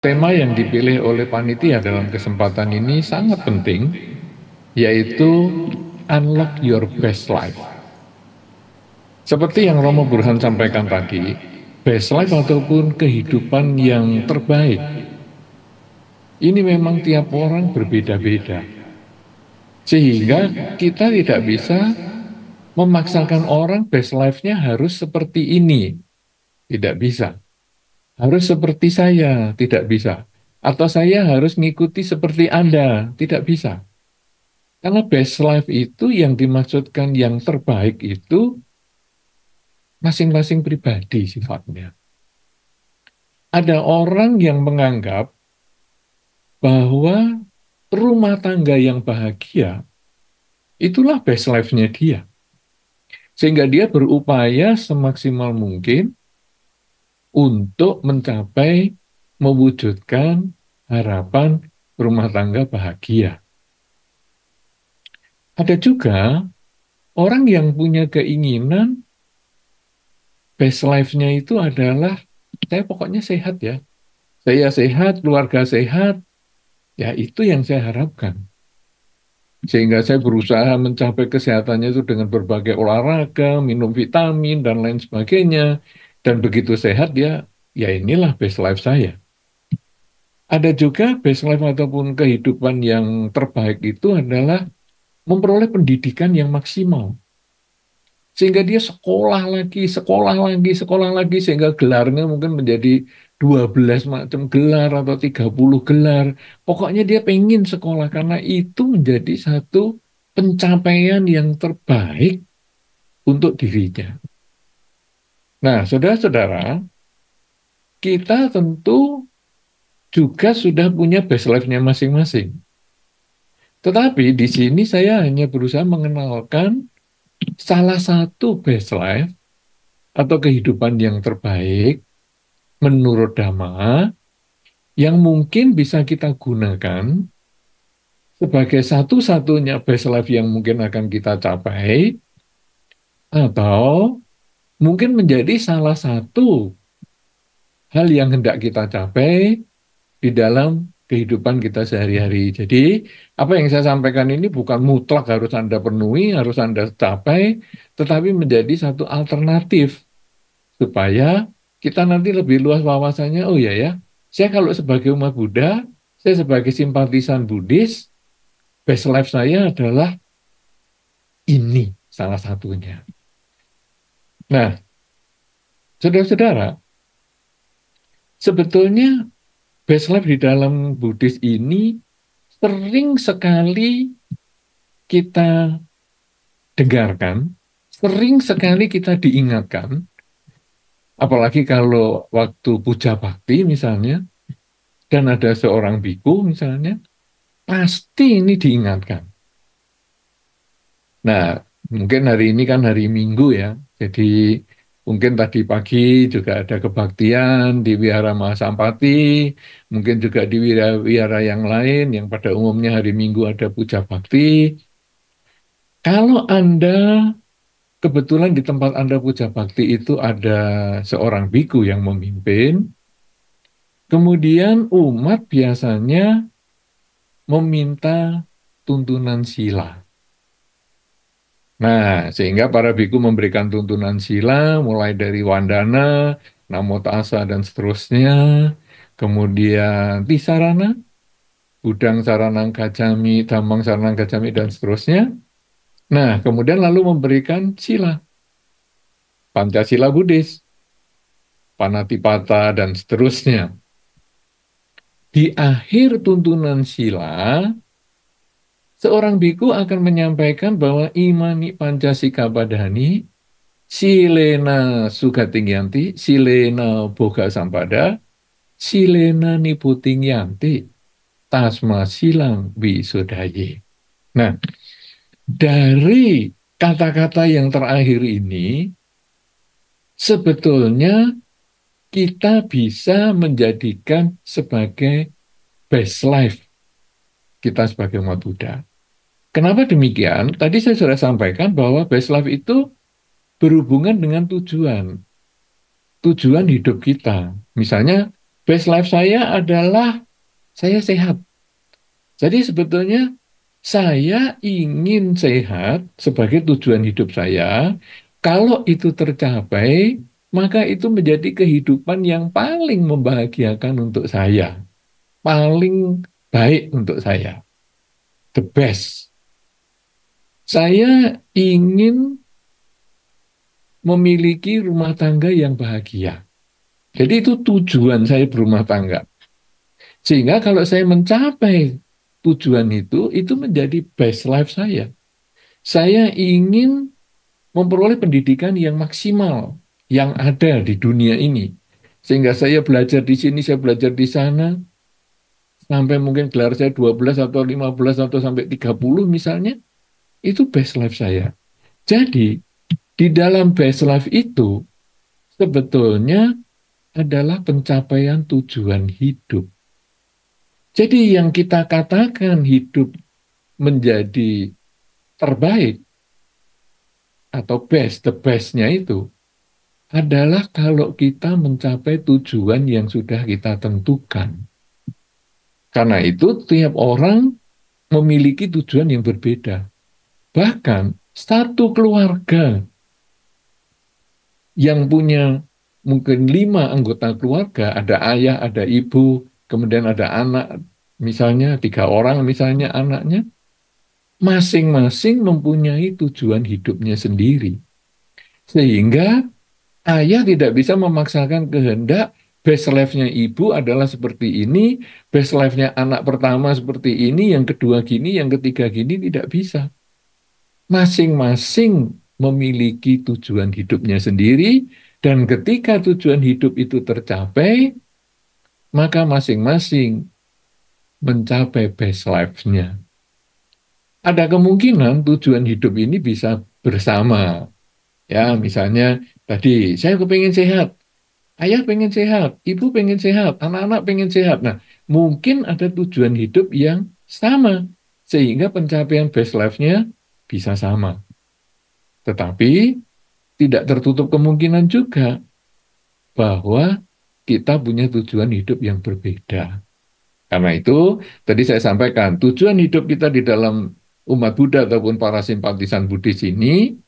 tema yang dipilih oleh panitia dalam kesempatan ini sangat penting, yaitu Unlock Your Best Life. Seperti yang Romo Burhan sampaikan tadi, best life ataupun kehidupan yang terbaik, ini memang tiap orang berbeda-beda. Sehingga kita tidak bisa memaksakan orang best life-nya harus seperti ini. Tidak bisa. Harus seperti saya, tidak bisa. Atau saya harus ngikuti seperti Anda, tidak bisa. Karena best life itu yang dimaksudkan yang terbaik itu masing-masing pribadi sifatnya. Ada orang yang menganggap bahwa rumah tangga yang bahagia itulah best life-nya dia. Sehingga dia berupaya semaksimal mungkin untuk mencapai, mewujudkan harapan rumah tangga bahagia. Ada juga orang yang punya keinginan best life-nya itu adalah saya pokoknya sehat ya. Saya sehat, keluarga sehat, ya itu yang saya harapkan. Sehingga saya berusaha mencapai kesehatannya itu dengan berbagai olahraga, minum vitamin, dan lain sebagainya. Dan begitu sehat ya inilah best life saya. Ada juga best life ataupun kehidupan yang terbaik itu adalah memperoleh pendidikan yang maksimal. Sehingga dia sekolah lagi, sekolah lagi, sekolah lagi, sehingga gelarnya mungkin menjadi 12 macam gelar atau 30 gelar. Pokoknya dia pengen sekolah karena itu menjadi satu pencapaian yang terbaik untuk dirinya. Nah, saudara-saudara, kita tentu juga sudah punya best life-nya masing-masing. Tetapi di sini saya hanya berusaha mengenalkan salah satu best life atau kehidupan yang terbaik menurut Dhamma yang mungkin bisa kita gunakan sebagai satu-satunya best life yang mungkin akan kita capai atau mungkin menjadi salah satu hal yang hendak kita capai di dalam kehidupan kita sehari-hari. Jadi, apa yang saya sampaikan ini bukan mutlak harus Anda penuhi, harus Anda capai, tetapi menjadi satu alternatif supaya kita nanti lebih luas wawasannya. Oh ya ya, saya kalau sebagai umat Buddha, saya sebagai simpatisan Buddhis, best life saya adalah ini salah satunya. Nah, saudara-saudara, sebetulnya best life di dalam Buddhis ini sering sekali kita dengarkan, sering sekali kita diingatkan, apalagi kalau waktu puja bakti misalnya, dan ada seorang biku misalnya, pasti ini diingatkan. Nah, mungkin hari ini kan hari Minggu ya, jadi mungkin tadi pagi juga ada kebaktian di Wihara Mahasampati, mungkin juga di wihara yang lain yang pada umumnya hari Minggu ada puja bakti. Kalau Anda kebetulan di tempat Anda puja bakti itu ada seorang biku yang memimpin, kemudian umat biasanya meminta tuntunan sila. Nah, sehingga para biku memberikan tuntunan sila mulai dari Wandana, Namo Tassa, dan seterusnya. Kemudian Tisarana, Budang Saranang Gacami, Dhammang Saranang Gacami, dan seterusnya. Nah, kemudian lalu memberikan sila, Pancasila Buddhis, Panatipata, dan seterusnya. Di akhir tuntunan sila, seorang biku akan menyampaikan bahwa imani Pancasila Padhani, silena sugatingyanti, silena boga sampada, silena niputingyanti, tasma silang wisudaye. Nah, dari kata-kata yang terakhir ini, sebetulnya kita bisa menjadikan sebagai best life kita sebagai umat Buddha. Kenapa demikian? Tadi saya sudah sampaikan bahwa best life itu berhubungan dengan tujuan hidup kita. Misalnya, Best life saya adalah saya sehat. Jadi sebetulnya saya ingin sehat sebagai tujuan hidup saya. Kalau itu tercapai, maka itu menjadi kehidupan yang paling membahagiakan untuk saya, paling baik untuk saya, the best. Saya ingin memiliki rumah tangga yang bahagia. Jadi itu tujuan saya berumah tangga. Sehingga kalau saya mencapai tujuan itu menjadi best life saya. Saya ingin memperoleh pendidikan yang maksimal yang ada di dunia ini. Sehingga saya belajar di sini, saya belajar di sana, sampai mungkin gelar saya 12 atau 15 atau sampai 30 misalnya, itu best life saya. Jadi, di dalam best life itu, sebetulnya adalah pencapaian tujuan hidup. Jadi yang kita katakan hidup menjadi terbaik atau best, the bestnya itu adalah kalau kita mencapai tujuan yang sudah kita tentukan. Karena itu tiap orang memiliki tujuan yang berbeda. Bahkan satu keluarga yang punya mungkin 5 anggota keluarga, ada ayah, ada ibu, kemudian ada anak, misalnya 3 orang misalnya anaknya, masing-masing mempunyai tujuan hidupnya sendiri. Sehingga ayah tidak bisa memaksakan kehendak best life-nya ibu adalah seperti ini, best life-nya anak pertama seperti ini, yang kedua gini, yang ketiga gini, tidak bisa. Masing-masing memiliki tujuan hidupnya sendiri, dan ketika tujuan hidup itu tercapai, maka masing-masing mencapai best life-nya. Ada kemungkinan tujuan hidup ini bisa bersama. Ya, misalnya tadi saya kepingin sehat, ayah pengen sehat, ibu pengen sehat, anak-anak pengen sehat. Nah, mungkin ada tujuan hidup yang sama, sehingga pencapaian best life-nya bisa sama. Tetapi tidak tertutup kemungkinan juga bahwa kita punya tujuan hidup yang berbeda. Karena itu, tadi saya sampaikan, tujuan hidup kita di dalam umat Buddha ataupun para simpatisan Buddhis ini,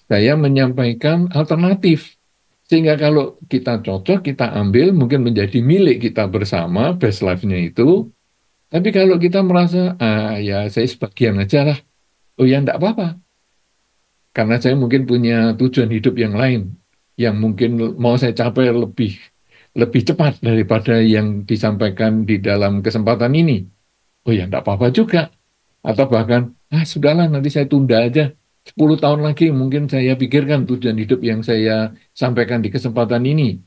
saya menyampaikan alternatif. Sehingga kalau kita cocok, kita ambil, mungkin menjadi milik kita bersama, best life-nya itu. Tapi kalau kita merasa, ya saya sebagian aja lah, oh ya enggak apa-apa. Karena saya mungkin punya tujuan hidup yang lain, yang mungkin mau saya capai lebih lebih cepat daripada yang disampaikan di dalam kesempatan ini. Oh ya enggak apa-apa juga. Atau bahkan, sudahlah nanti saya tunda aja. 10 tahun lagi mungkin saya pikirkan tujuan hidup yang saya sampaikan di kesempatan ini.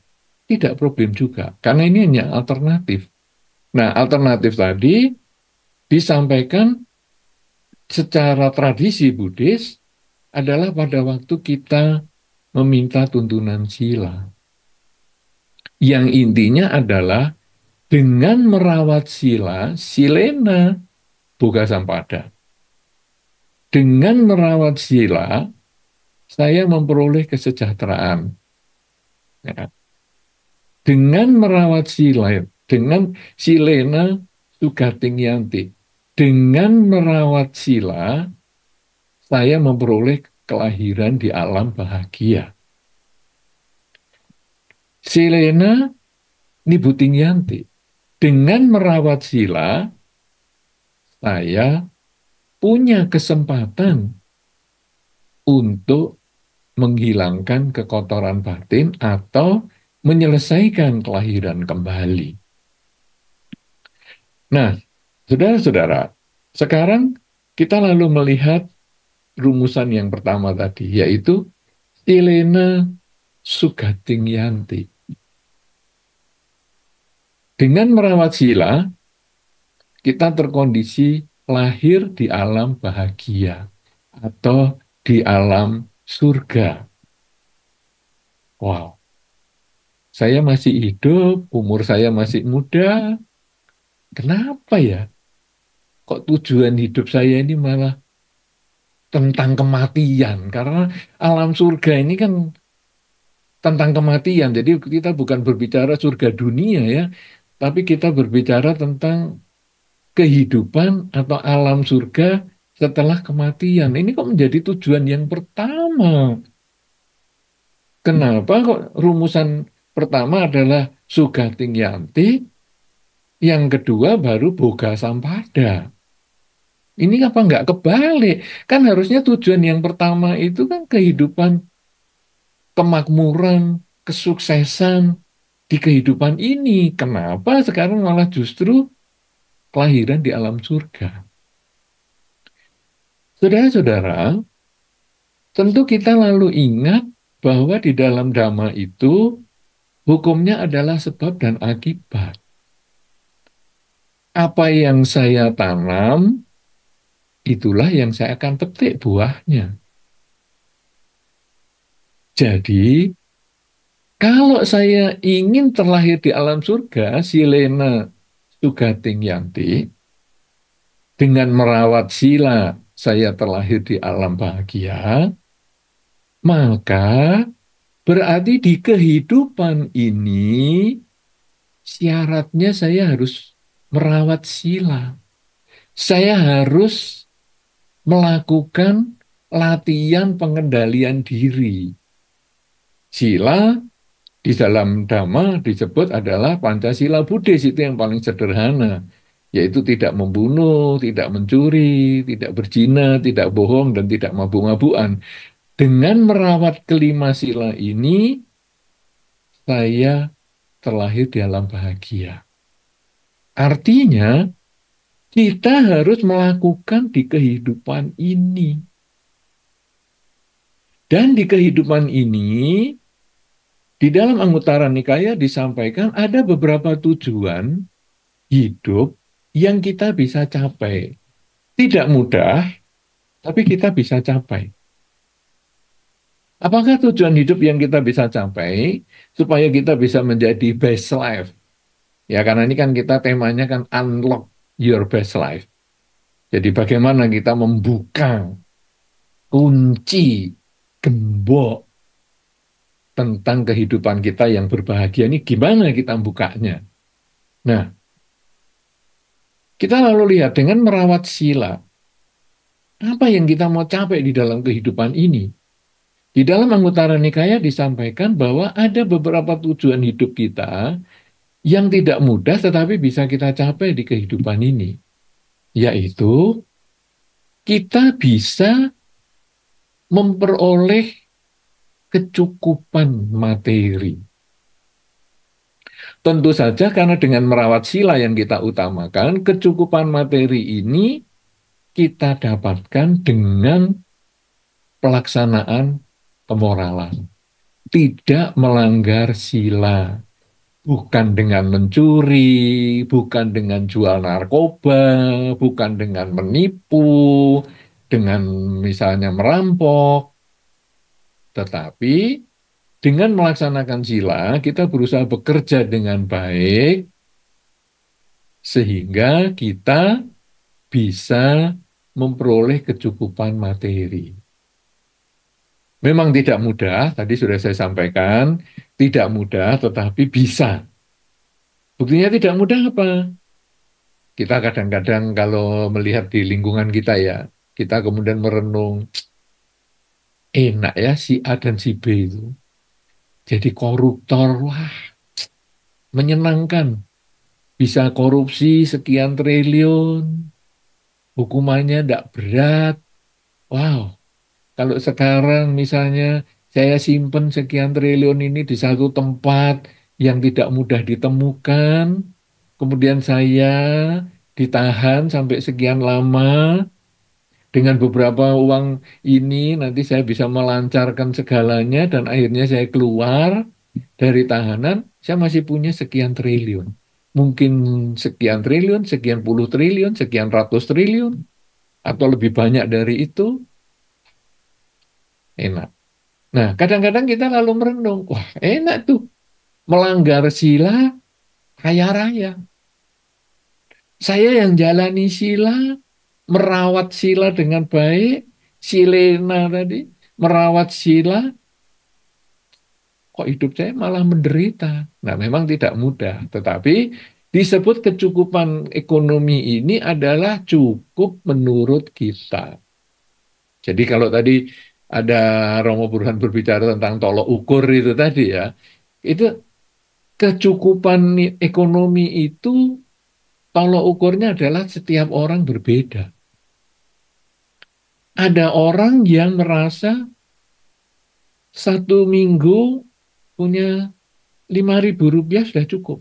Tidak problem juga, karena ini hanya alternatif. Nah, alternatif tadi disampaikan secara tradisi Buddhis adalah pada waktu kita meminta tuntunan sila. Yang intinya adalah dengan merawat sila, silena boga sampada. Dengan merawat sila, saya memperoleh kesejahteraan. Ya. Dengan merawat sila, dengan silena sugating yanti. Dengan merawat sila, saya memperoleh kelahiran di alam bahagia. Silena nibuting yanti. Dengan merawat sila, saya punya kesempatan untuk menghilangkan kekotoran batin atau menyelesaikan kelahiran kembali. Nah, saudara-saudara, sekarang kita lalu melihat rumusan yang pertama tadi, yaitu Silena Sugating Yanti. Dengan merawat sila, kita terkondisi lahir di alam bahagia atau di alam surga. Wow, saya masih hidup, umur saya masih muda. Kenapa ya? Kok tujuan hidup saya ini malah tentang kematian? Karena alam surga ini kan tentang kematian. Jadi kita bukan berbicara surga dunia ya, tapi kita berbicara tentang kehidupan atau alam surga setelah kematian. Ini kok menjadi tujuan yang pertama. Kenapa kok rumusan pertama adalah Sugating Yanti, yang kedua baru Boga Sampada. Ini apa nggak kebalik? Kan harusnya tujuan yang pertama itu kan kehidupan, kemakmuran, kesuksesan di kehidupan ini. Kenapa sekarang malah justru kelahiran di alam surga? Saudara-saudara, tentu kita lalu ingat bahwa di dalam Dhamma itu hukumnya adalah sebab dan akibat. Apa yang saya tanam, itulah yang saya akan petik buahnya. Jadi, kalau saya ingin terlahir di alam surga, Silena Sugating Yanti, dengan merawat sila, saya terlahir di alam bahagia, maka berarti di kehidupan ini syaratnya saya harus merawat sila. Saya harus melakukan latihan pengendalian diri. Sila di dalam Dhamma disebut adalah Pancasila Buddhis, itu yang paling sederhana, yaitu tidak membunuh, tidak mencuri, tidak berzina, tidak bohong, dan tidak mabuk-mabukan. Dengan merawat kelima sila ini, saya terlahir di alam bahagia. Artinya, kita harus melakukan di kehidupan ini. Dan di kehidupan ini, di dalam Anguttara Nikaya disampaikan ada beberapa tujuan hidup yang kita bisa capai. Tidak mudah, tapi kita bisa capai. Apakah tujuan hidup yang kita bisa capai supaya kita bisa menjadi best life? Ya, karena ini kan kita temanya kan unlock your best life. Jadi bagaimana kita membuka kunci gembok tentang kehidupan kita yang berbahagia ini, gimana kita bukanya? Nah, kita lalu lihat dengan merawat sila, apa yang kita mau capai di dalam kehidupan ini? Di dalam Anguttara Nikaya disampaikan bahwa ada beberapa tujuan hidup kita yang tidak mudah tetapi bisa kita capai di kehidupan ini. Yaitu kita bisa memperoleh kecukupan materi. Tentu saja karena dengan merawat sila yang kita utamakan, kecukupan materi ini kita dapatkan dengan pelaksanaan kemoralan. Tidak melanggar sila. Bukan dengan mencuri, bukan dengan jual narkoba, bukan dengan menipu, dengan misalnya merampok. Tetapi dengan melaksanakan sila, kita berusaha bekerja dengan baik, sehingga kita bisa memperoleh kecukupan materi. Memang tidak mudah, tadi sudah saya sampaikan, tidak mudah tetapi bisa. Buktinya tidak mudah apa? Kita kadang-kadang kalau melihat di lingkungan kita ya, kita kemudian merenung, enak ya si A dan si B itu. Jadi koruptor, wah menyenangkan. Bisa korupsi sekian triliun, hukumannya tidak berat. Wow, kalau sekarang misalnya saya simpen sekian triliun ini di satu tempat yang tidak mudah ditemukan, kemudian saya ditahan sampai sekian lama, dengan beberapa uang ini nanti saya bisa melancarkan segalanya dan akhirnya saya keluar dari tahanan, saya masih punya sekian triliun. Mungkin sekian triliun, sekian puluh triliun, sekian ratus triliun, atau lebih banyak dari itu, enak. Nah, kadang-kadang kita lalu merenung, wah enak tuh, melanggar sila, kaya raya. Saya yang jalani sila, merawat sila dengan baik, Silena tadi, merawat sila, kok hidup saya malah menderita. Nah, memang tidak mudah, tetapi disebut kecukupan ekonomi ini adalah cukup menurut kita. Jadi kalau tadi ada Romo Burhan berbicara tentang tolok ukur itu tadi ya, itu kecukupan ekonomi itu tolok ukurnya adalah setiap orang berbeda. Ada orang yang merasa 1 minggu punya 5.000 rupiah sudah cukup.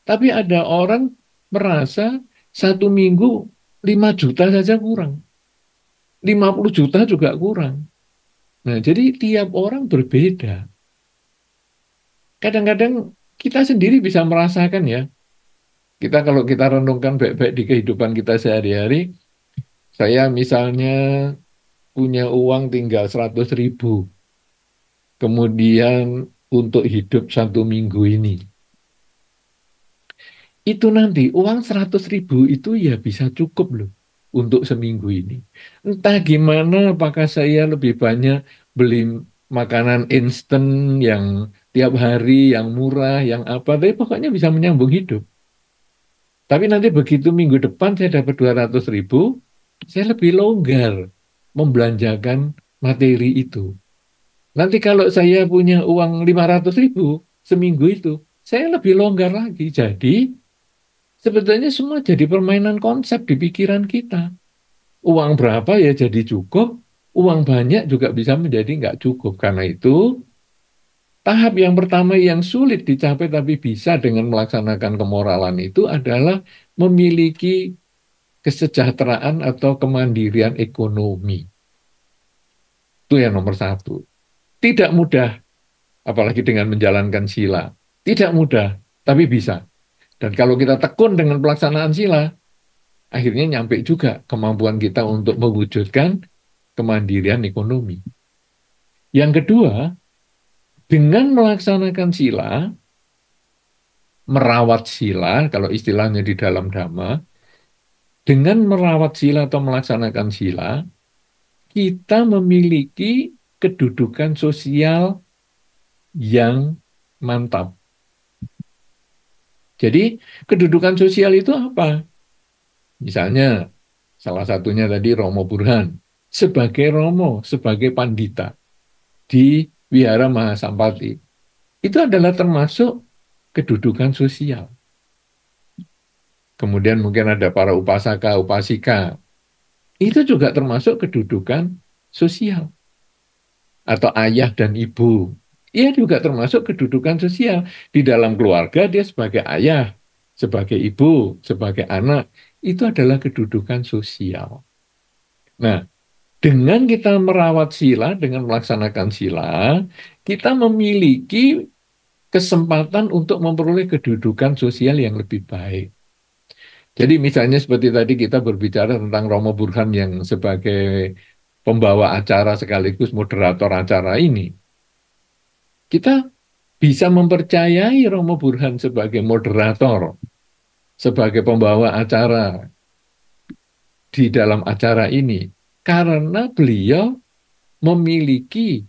Tapi ada orang merasa 1 minggu 5 juta saja kurang. 50 juta juga kurang. Nah, jadi tiap orang berbeda. Kadang-kadang kita sendiri bisa merasakan ya. Kita kalau kita renungkan baik-baik di kehidupan kita sehari-hari, saya misalnya punya uang tinggal 100.000. Kemudian untuk hidup 1 minggu ini. Itu nanti uang 100.000 itu ya bisa cukup loh untuk seminggu ini. Entah gimana, apakah saya lebih banyak beli makanan instan yang tiap hari, yang murah, yang apa, tapi pokoknya bisa menyambung hidup. Tapi nanti begitu minggu depan saya dapat 200.000, saya lebih longgar membelanjakan materi itu. Nanti kalau saya punya uang 500.000 seminggu itu, saya lebih longgar lagi. Jadi sebetulnya semua jadi permainan konsep di pikiran kita. Uang berapa ya jadi cukup, uang banyak juga bisa menjadi nggak cukup. Karena itu, tahap yang pertama yang sulit dicapai tapi bisa dengan melaksanakan kemoralan itu adalah memiliki kesejahteraan atau kemandirian ekonomi. Itu yang nomor satu. Tidak mudah, apalagi dengan menjalankan sila. Tidak mudah, tapi bisa. Dan kalau kita tekun dengan pelaksanaan sila, akhirnya nyampe juga kemampuan kita untuk mewujudkan kemandirian ekonomi. Yang kedua, dengan melaksanakan sila, merawat sila, kalau istilahnya di dalam Dhamma, dengan merawat sila atau melaksanakan sila, kita memiliki kedudukan sosial yang mantap. Jadi, kedudukan sosial itu apa? Misalnya, salah satunya tadi Romo Burhan, sebagai Romo, sebagai Pandita di Wihara Mahasampati. Itu adalah termasuk kedudukan sosial. Kemudian mungkin ada para upasaka, upasika. Itu juga termasuk kedudukan sosial. Atau ayah dan ibu. Ia juga termasuk kedudukan sosial. Di dalam keluarga dia sebagai ayah, sebagai ibu, sebagai anak. Itu adalah kedudukan sosial. Nah, dengan kita merawat sila, dengan melaksanakan sila, kita memiliki kesempatan untuk memperoleh kedudukan sosial yang lebih baik. Jadi misalnya seperti tadi kita berbicara tentang Romo Burhan yang sebagai pembawa acara sekaligus moderator acara ini. Kita bisa mempercayai Romo Burhan sebagai moderator, sebagai pembawa acara di dalam acara ini. Karena beliau memiliki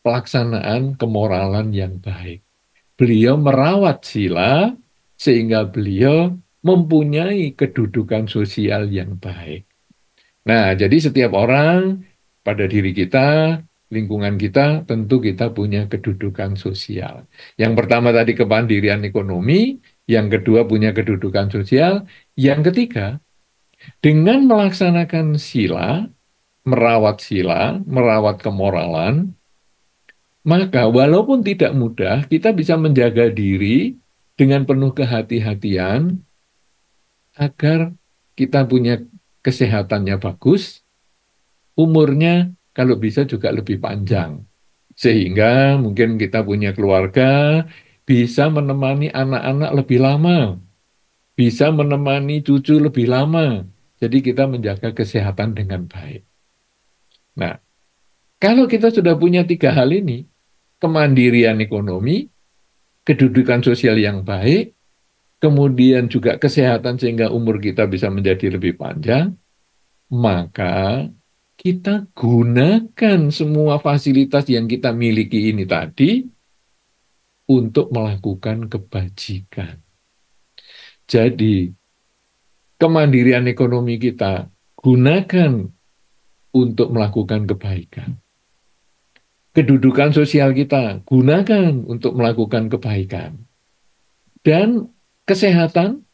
pelaksanaan kemoralan yang baik. Beliau merawat sila sehingga beliau mempunyai kedudukan sosial yang baik. Nah, jadi setiap orang pada diri kita, lingkungan kita, tentu kita punya kedudukan sosial. Yang pertama tadi kemandirian ekonomi, yang kedua punya kedudukan sosial, yang ketiga dengan melaksanakan sila, merawat kemoralan, maka walaupun tidak mudah, kita bisa menjaga diri dengan penuh kehati-hatian agar kita punya kesehatannya bagus, umurnya kalau bisa juga lebih panjang. Sehingga mungkin kita punya keluarga, bisa menemani anak-anak lebih lama, bisa menemani cucu lebih lama. Jadi kita menjaga kesehatan dengan baik. Nah, kalau kita sudah punya tiga hal ini, kemandirian ekonomi, kedudukan sosial yang baik, kemudian juga kesehatan sehingga umur kita bisa menjadi lebih panjang, maka kita gunakan semua fasilitas yang kita miliki ini tadi untuk melakukan kebajikan. Jadi, kemandirian ekonomi kita gunakan untuk melakukan kebaikan. Kedudukan sosial kita gunakan untuk melakukan kebaikan. Dan kesehatan,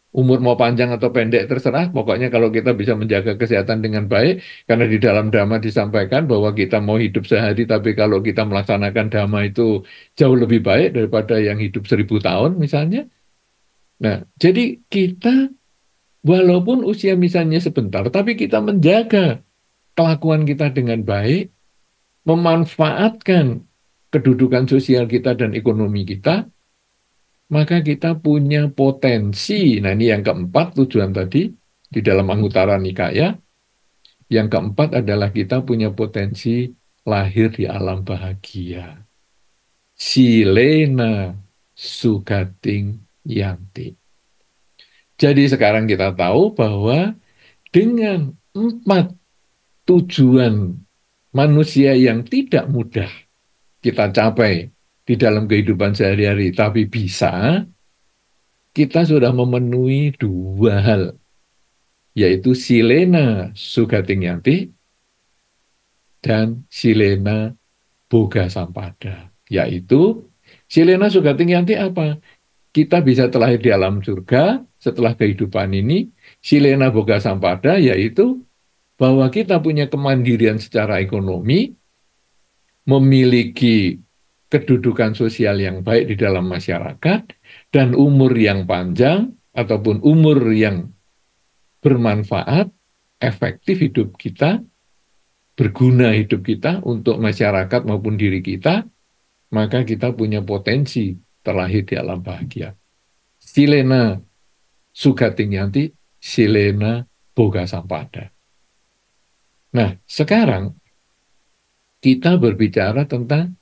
umur mau panjang atau pendek terserah, pokoknya kalau kita bisa menjaga kesehatan dengan baik, karena di dalam Dhamma disampaikan bahwa kita mau hidup sehari, tapi kalau kita melaksanakan Dhamma itu jauh lebih baik daripada yang hidup 1000 tahun misalnya. Nah, jadi kita walaupun usia misalnya sebentar, tapi kita menjaga kelakuan kita dengan baik, memanfaatkan kedudukan sosial kita dan ekonomi kita, maka kita punya potensi. Nah, ini yang keempat tujuan tadi di dalam Anguttara Nikaya. Yang keempat adalah kita punya potensi lahir di alam bahagia. Silena sugating yanti. Jadi sekarang kita tahu bahwa dengan empat tujuan manusia yang tidak mudah kita capai di dalam kehidupan sehari-hari, tapi bisa, kita sudah memenuhi dua hal, yaitu silena sugating yanti dan silena boga sampada. Yaitu silena sugating yanti apa? Kita bisa terlahir di alam surga setelah kehidupan ini. Silena boga sampada yaitu bahwa kita punya kemandirian secara ekonomi, memiliki kedudukan sosial yang baik di dalam masyarakat, dan umur yang panjang ataupun umur yang bermanfaat, efektif hidup kita, berguna hidup kita untuk masyarakat maupun diri kita, maka kita punya potensi terlahir di alam bahagia. Silena sugating yanti, silena boga sampada. Nah, sekarang kita berbicara tentang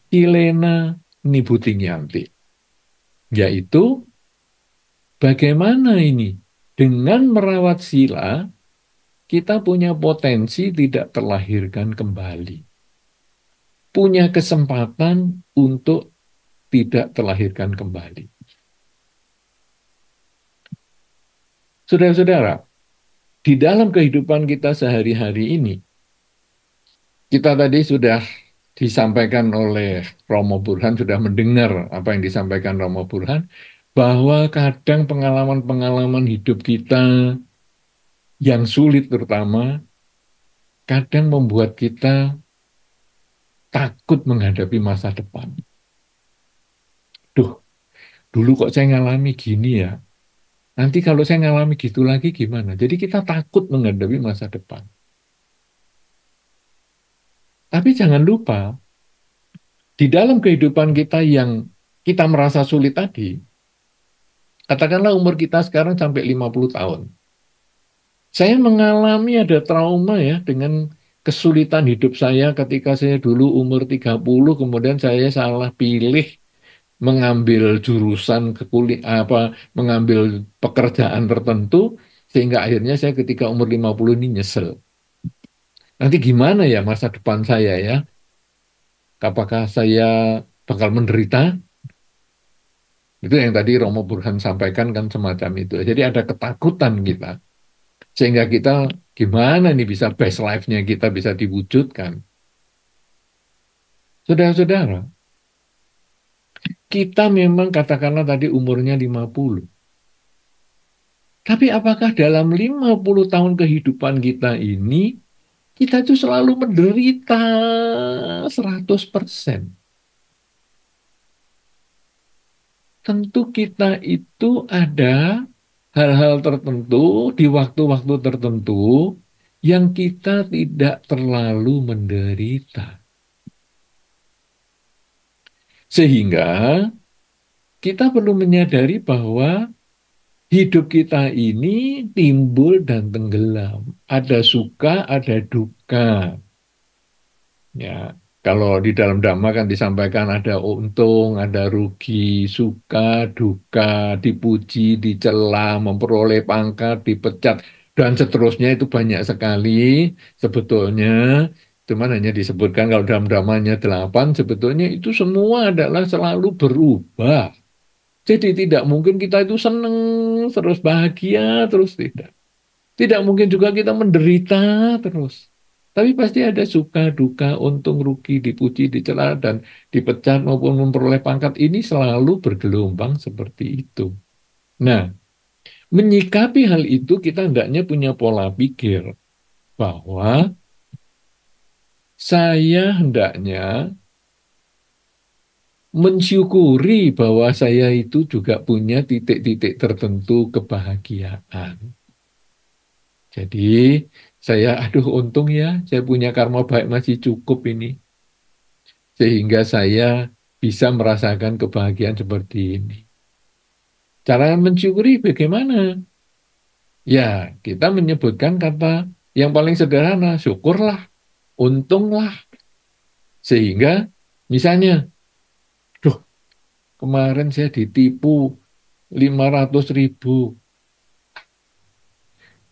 silena nibbutting yanti, yaitu bagaimana ini dengan merawat sila kita punya potensi tidak terlahirkan kembali, punya kesempatan untuk tidak terlahirkan kembali. Saudara-saudara, di dalam kehidupan kita sehari-hari ini, kita tadi sudah disampaikan oleh Romo Burhan, sudah mendengar apa yang disampaikan Romo Burhan, bahwa kadang pengalaman-pengalaman hidup kita yang sulit terutama, kadang membuat kita takut menghadapi masa depan. Duh, dulu kok saya ngalami gini ya, nanti kalau saya ngalami gitu lagi gimana? Jadi kita takut menghadapi masa depan. Tapi jangan lupa, di dalam kehidupan kita yang kita merasa sulit tadi, katakanlah umur kita sekarang sampai 50 tahun. Saya mengalami ada trauma ya dengan kesulitan hidup saya ketika saya dulu umur 30, kemudian saya salah pilih mengambil jurusan mengambil pekerjaan tertentu, sehingga akhirnya saya ketika umur 50 ini nyesel. Nanti gimana ya masa depan saya ya? Apakah saya bakal menderita? Itu yang tadi Romo Burhan sampaikan kan semacam itu. Jadi ada ketakutan kita. Sehingga kita gimana nih bisa best life-nya kita bisa diwujudkan. Saudara-saudara, kita memang katakanlah tadi umurnya 50. Tapi apakah dalam 50 tahun kehidupan kita ini, kita itu selalu menderita 100%? Tentu kita itu ada hal-hal tertentu di waktu-waktu tertentu yang kita tidak terlalu menderita. Sehingga kita perlu menyadari bahwa hidup kita ini timbul dan tenggelam. Ada suka, ada duka. Ya, kalau di dalam Dhamma kan disampaikan ada untung, ada rugi, suka, duka, dipuji, dicela, memperoleh pangkat, dipecat. Dan seterusnya itu banyak sekali sebetulnya. Cuman hanya disebutkan kalau dalam dramanya 8, sebetulnya itu semua adalah selalu berubah. Jadi tidak mungkin kita itu seneng, terus bahagia, terus tidak. Tidak mungkin juga kita menderita terus. Tapi pasti ada suka, duka, untung, rugi, dipuji, dicela, dan dipecat maupun memperoleh pangkat. Ini selalu bergelombang seperti itu. Nah, menyikapi hal itu kita hendaknya punya pola pikir bahwa saya hendaknya mensyukuri bahwa saya itu juga punya titik-titik tertentu kebahagiaan. Jadi saya, aduh untung ya, saya punya karma baik masih cukup ini. Sehingga saya bisa merasakan kebahagiaan seperti ini. Cara mensyukuri bagaimana? Ya, kita menyebutkan kata yang paling sederhana, syukurlah, untunglah. Sehingga misalnya, duh kemarin saya ditipu 500.000,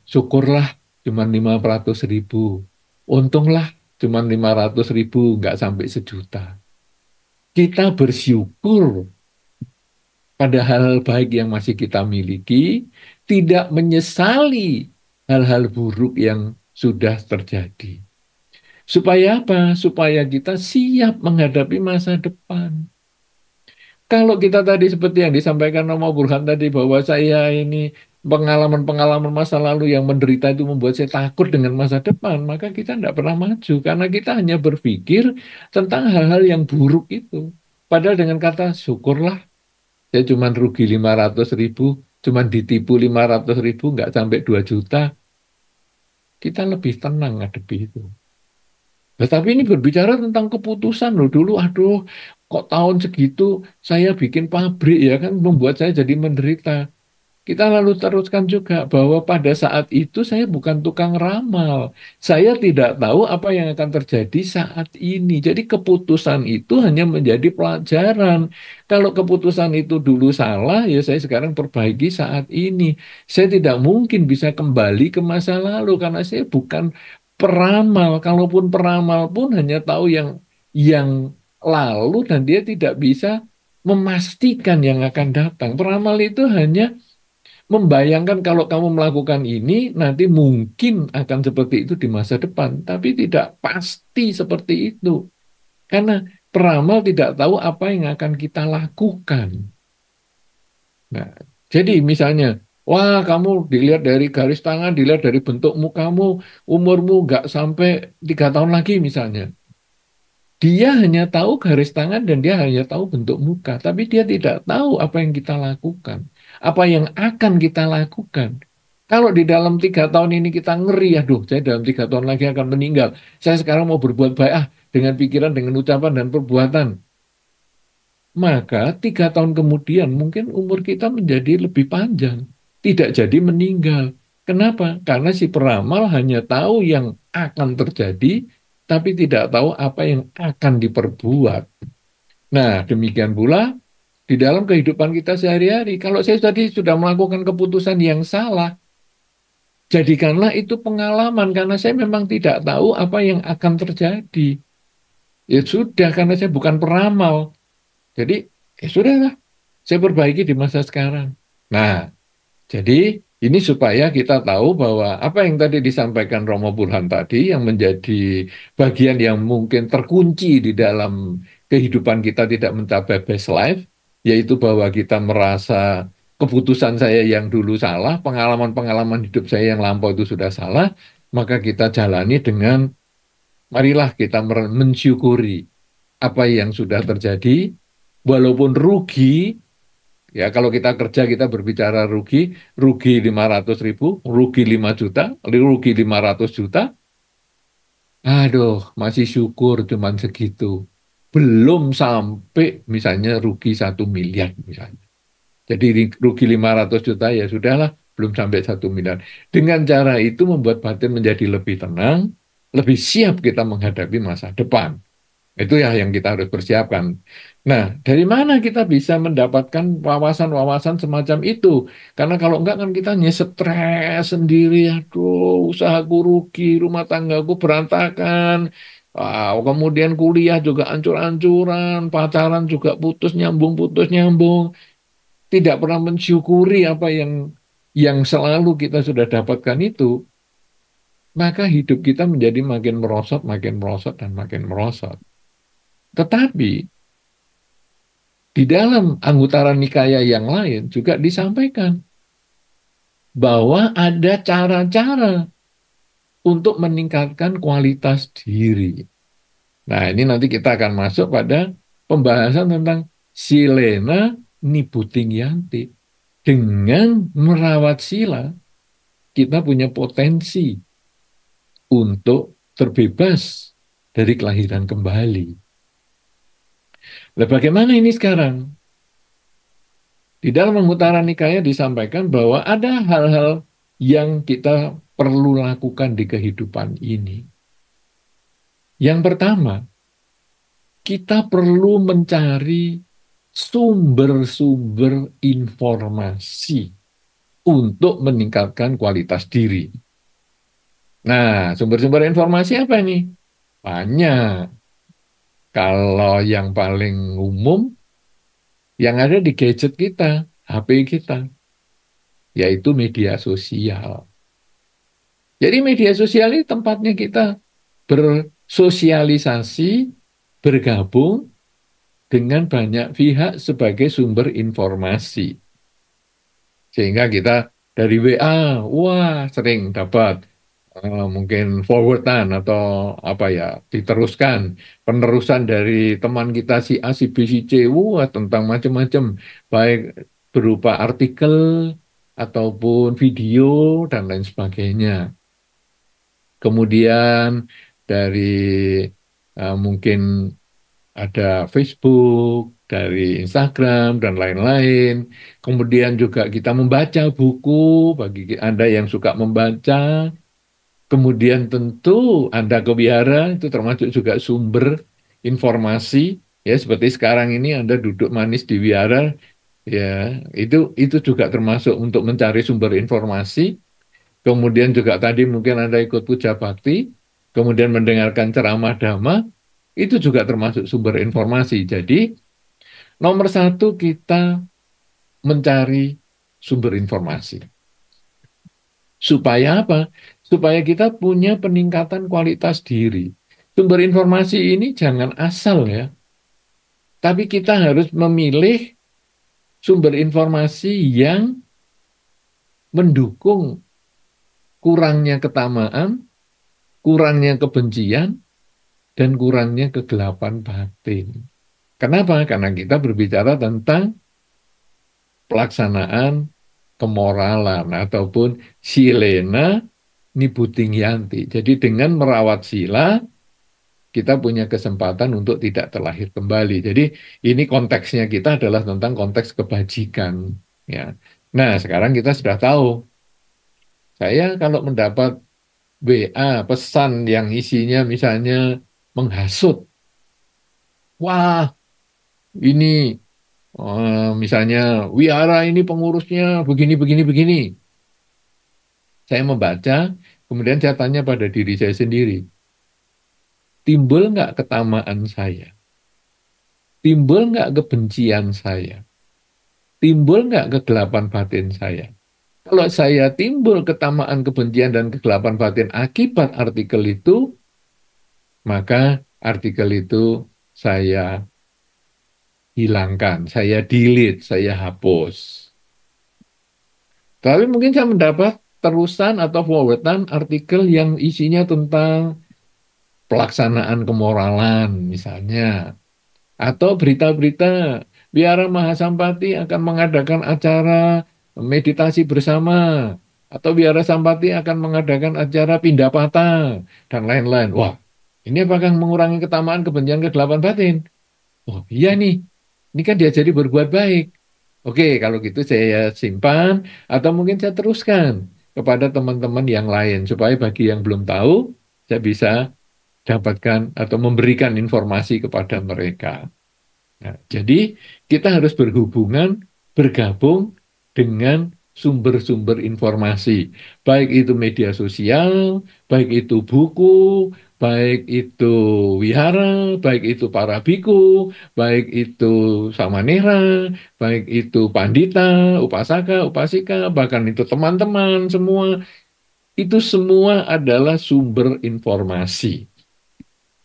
syukurlah cuma 500.000. Untunglah cuma 500.000, nggak sampai 1 juta. Kita bersyukur pada hal-hal baik yang masih kita miliki, tidak menyesali hal-hal buruk yang sudah terjadi. Supaya apa? Supaya kita siap menghadapi masa depan. Kalau kita tadi seperti yang disampaikan Romo Burhan tadi bahwa saya ini pengalaman-pengalaman masa lalu yang menderita itu membuat saya takut dengan masa depan, maka kita tidak pernah maju karena kita hanya berpikir tentang hal-hal yang buruk itu. Padahal dengan kata syukurlah, saya cuma rugi 500.000, cuma ditipu 500.000, nggak sampai 2 juta, kita lebih tenang ngadepi itu. Nah, tapi ini berbicara tentang keputusan loh. Dulu, aduh, kok tahun segitu saya bikin pabrik ya kan membuat saya jadi menderita. Kita lalu teruskan juga bahwa pada saat itu saya bukan tukang ramal. Saya tidak tahu apa yang akan terjadi saat ini. Jadi keputusan itu hanya menjadi pelajaran. Kalau keputusan itu dulu salah, ya saya sekarang perbaiki saat ini. Saya tidak mungkin bisa kembali ke masa lalu karena saya bukan peramal. Kalaupun peramal pun hanya tahu yang lalu dan dia tidak bisa memastikan yang akan datang. Peramal itu hanya membayangkan kalau kamu melakukan ini, nanti mungkin akan seperti itu di masa depan. Tapi tidak pasti seperti itu. Karena peramal tidak tahu apa yang akan kita lakukan. Nah, jadi misalnya, wah kamu dilihat dari garis tangan, dilihat dari bentuk mukamu, umurmu nggak sampai 3 tahun lagi misalnya. Dia hanya tahu garis tangan dan dia hanya tahu bentuk muka, tapi dia tidak tahu apa yang kita lakukan, apa yang akan kita lakukan. Kalau di dalam 3 tahun ini kita ngeri, aduh, saya dalam 3 tahun lagi akan meninggal. Saya sekarang mau berbuat baik, dengan pikiran, dengan ucapan dan perbuatan. Maka 3 tahun kemudian mungkin umur kita menjadi lebih panjang, tidak jadi meninggal. Kenapa? Karena si peramal hanya tahu yang akan terjadi, tapi tidak tahu apa yang akan diperbuat. Nah, demikian pula di dalam kehidupan kita sehari-hari. Kalau saya tadi sudah melakukan keputusan yang salah, jadikanlah itu pengalaman karena saya memang tidak tahu apa yang akan terjadi. Ya sudah, karena saya bukan peramal. Jadi, ya sudahlah, saya perbaiki di masa sekarang. Nah, jadi ini supaya kita tahu bahwa apa yang tadi disampaikan Romo Burhan tadi yang menjadi bagian yang mungkin terkunci di dalam kehidupan kita tidak mencapai best life, yaitu bahwa kita merasa keputusan saya yang dulu salah, pengalaman-pengalaman hidup saya yang lampau itu sudah salah, maka kita jalani dengan marilah kita mensyukuri apa yang sudah terjadi, walaupun rugi. Ya, kalau kita kerja kita berbicara rugi, rugi 500.000, rugi 5 juta, rugi 500 juta. Aduh, masih syukur cuman segitu. Belum sampai misalnya rugi 1 miliar misalnya. Jadi rugi 500 juta ya sudahlah, belum sampai 1 miliar. Dengan cara itu membuat batin menjadi lebih tenang, lebih siap kita menghadapi masa depan. Itu ya yang kita harus persiapkan. Nah, dari mana kita bisa mendapatkan wawasan-wawasan semacam itu? Karena kalau enggak kan kita stres sendiri, aduh, usahaku rugi, rumah tanggaku berantakan, kemudian kuliah juga ancur-ancuran, pacaran juga putus nyambung, tidak pernah mensyukuri apa yang selalu kita sudah dapatkan itu, maka hidup kita menjadi makin merosot dan makin merosot. Tetapi di dalam Anggutara Nikaya yang lain juga disampaikan bahwa ada cara-cara untuk meningkatkan kualitas diri. Nah, ini nanti kita akan masuk pada pembahasan tentang Silena Nibuting Yanti. Dengan merawat sila, kita punya potensi untuk terbebas dari kelahiran kembali. Nah, bagaimana ini sekarang? Di dalam Anggutara Nikaya disampaikan bahwa ada hal-hal yang kita perlu lakukan di kehidupan ini. Yang pertama, kita perlu mencari sumber-sumber informasi untuk meningkatkan kualitas diri. Nah, sumber-sumber informasi apa ini? Banyak. Kalau yang paling umum, yang ada di gadget kita, HP kita, yaitu media sosial. Jadi media sosial ini tempatnya kita bersosialisasi, bergabung dengan banyak pihak sebagai sumber informasi. Sehingga kita dari WA, wah sering dapat mungkin forwardan atau apa ya, diteruskan. Penerusan dari teman kita si A, si B, si C, wah tentang macam-macam. Baik berupa artikel ataupun video dan lain sebagainya. Kemudian dari mungkin ada Facebook, dari Instagram, dan lain-lain. Kemudian juga kita membaca buku, bagi Anda yang suka membaca. Kemudian tentu Anda ke wihara, itu termasuk juga sumber informasi. Ya, seperti sekarang ini Anda duduk manis di wihara, ya, itu juga termasuk untuk mencari sumber informasi. Kemudian juga tadi mungkin Anda ikut puja bakti, kemudian mendengarkan ceramah dhamma, itu juga termasuk sumber informasi. Jadi, nomor satu kita mencari sumber informasi. Supaya apa? Supaya kita punya peningkatan kualitas diri. Sumber informasi ini jangan asal ya, tapi kita harus memilih sumber informasi yang mendukung kurangnya ketamaan, kurangnya kebencian, dan kurangnya kegelapan batin. Kenapa? Karena kita berbicara tentang pelaksanaan kemoralan ataupun silena nibuting yanti. Jadi dengan merawat sila, kita punya kesempatan untuk tidak terlahir kembali. Jadi ini konteksnya kita adalah tentang konteks kebajikan. Ya. Nah, sekarang kita sudah tahu. Saya kalau mendapat WA pesan yang isinya misalnya menghasut, wah ini misalnya wihara ini pengurusnya begini begini begini. Saya membaca, kemudian saya tanya pada diri saya sendiri, timbul nggak ketamaan saya? Timbul nggak kebencian saya? Timbul nggak kegelapan batin saya? Kalau saya timbul ketamaan, kebencian, dan kegelapan batin akibat artikel itu, maka artikel itu saya hilangkan, saya delete, saya hapus. Tapi mungkin saya mendapat terusan atau forwardan artikel yang isinya tentang pelaksanaan kemoralan misalnya. Atau berita-berita Wihara Mahasampati akan mengadakan acara meditasi bersama. Atau Wihara Sampati akan mengadakan acara pindah patah dan lain-lain. Wah, ini apakah mengurangi ketamaan, kebencian, kegelapan batin? Oh iya nih, ini kan diajari berbuat baik. Oke, kalau gitu saya simpan atau mungkin saya teruskan kepada teman-teman yang lain supaya bagi yang belum tahu saya bisa dapatkan atau memberikan informasi kepada mereka. Nah, jadi kita harus bergabung dengan sumber-sumber informasi, baik itu media sosial, baik itu buku, baik itu wihara, baik itu para biku, baik itu samanera, baik itu pandita, upasaka, upasika, bahkan itu teman-teman semua, itu semua adalah sumber informasi.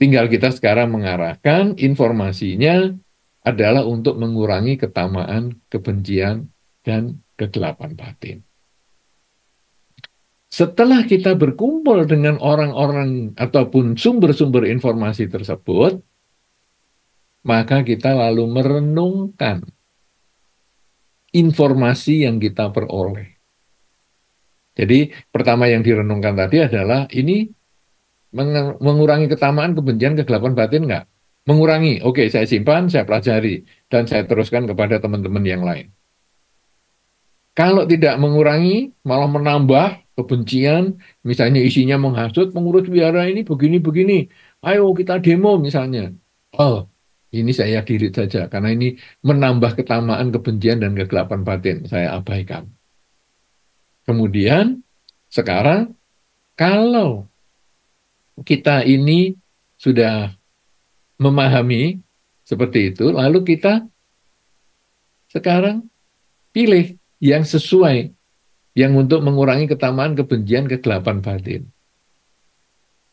Tinggal kita sekarang mengarahkan informasinya adalah untuk mengurangi ketamaan, kebencian, dan kegelapan batin. Setelah kita berkumpul dengan orang-orang ataupun sumber-sumber informasi tersebut, maka kita lalu merenungkan informasi yang kita peroleh. Jadi pertama yang direnungkan tadi adalah ini mengurangi ketamaan, kebencian, kegelapan batin nggak? Mengurangi, oke, saya simpan, saya pelajari, dan saya teruskan kepada teman-teman yang lain. Kalau tidak mengurangi, malah menambah kebencian, misalnya isinya menghasut, pengurus wihara ini begini-begini, ayo kita demo misalnya. Oh, ini saya diri saja, karena ini menambah ketamaan, kebencian, dan kegelapan batin. Saya abaikan. Kemudian, sekarang, kalau kita ini sudah memahami seperti itu, lalu kita sekarang pilih yang sesuai, yang untuk mengurangi ketamaan, kebencian, kegelapan batin.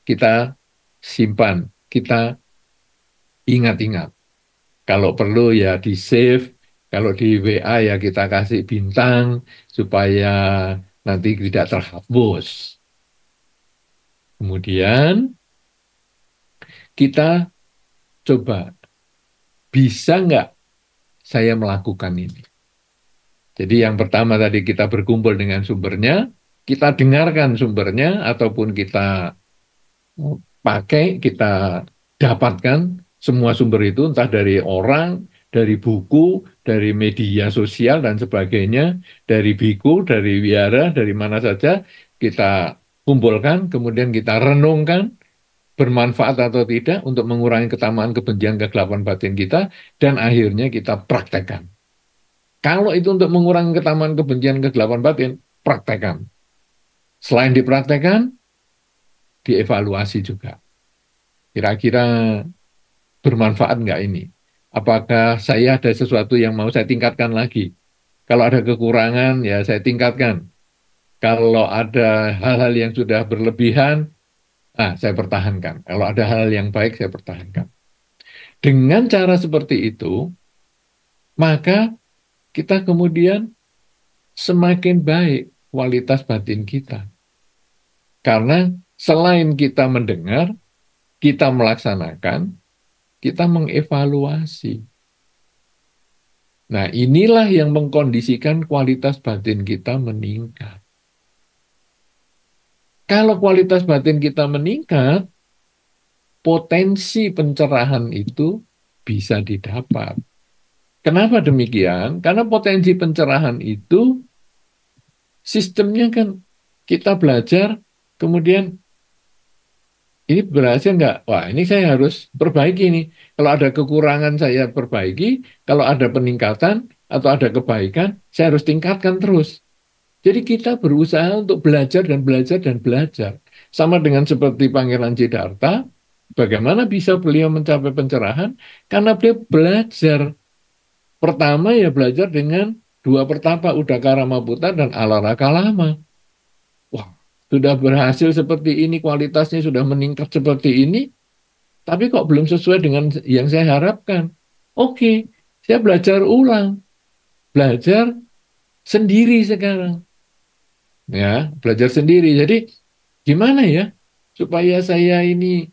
Kita simpan, kita ingat-ingat. Kalau perlu ya di save, kalau di WA ya kita kasih bintang supaya nanti tidak terhapus. Kemudian kita coba, bisa nggak saya melakukan ini? Jadi yang pertama tadi kita berkumpul dengan sumbernya, kita dengarkan sumbernya, ataupun kita pakai, kita dapatkan semua sumber itu, entah dari orang, dari buku, dari media sosial, dan sebagainya, dari biku, dari wihara, dari mana saja, kita kumpulkan, kemudian kita renungkan, bermanfaat atau tidak untuk mengurangi ketamaan, kebencian, kegelapan batin kita, dan akhirnya kita praktekkan. Kalau itu untuk mengurangi ketamaan, kebencian, kegelapan batin, praktekkan. Selain dipraktekkan, dievaluasi juga. Kira-kira bermanfaat nggak ini? Apakah saya ada sesuatu yang mau saya tingkatkan lagi? Kalau ada kekurangan, ya saya tingkatkan. Kalau ada hal-hal yang sudah berlebihan, saya pertahankan. Kalau ada hal yang baik, saya pertahankan. Dengan cara seperti itu, maka kita kemudian semakin baik kualitas batin kita. Karena selain kita mendengar, kita melaksanakan, kita mengevaluasi. Nah, inilah yang mengkondisikan kualitas batin kita meningkat. Kalau kualitas batin kita meningkat, potensi pencerahan itu bisa didapat. Kenapa demikian? Karena potensi pencerahan itu sistemnya kan kita belajar, kemudian ini berhasil nggak? Wah, ini saya harus perbaiki nih. Kalau ada kekurangan saya perbaiki, kalau ada peningkatan atau ada kebaikan, saya harus tingkatkan terus. Jadi kita berusaha untuk belajar dan belajar dan belajar. Sama dengan seperti Pangeran Siddhartha, bagaimana bisa beliau mencapai pencerahan? Karena beliau belajar. Pertama ya belajar dengan dua pertapa, Udakara Maputa dan Alaraka Lama. Wah, sudah berhasil seperti ini, kualitasnya sudah meningkat seperti ini, tapi kok belum sesuai dengan yang saya harapkan. Oke, saya belajar ulang. Belajar sendiri sekarang. Ya, belajar sendiri. Jadi gimana ya supaya saya ini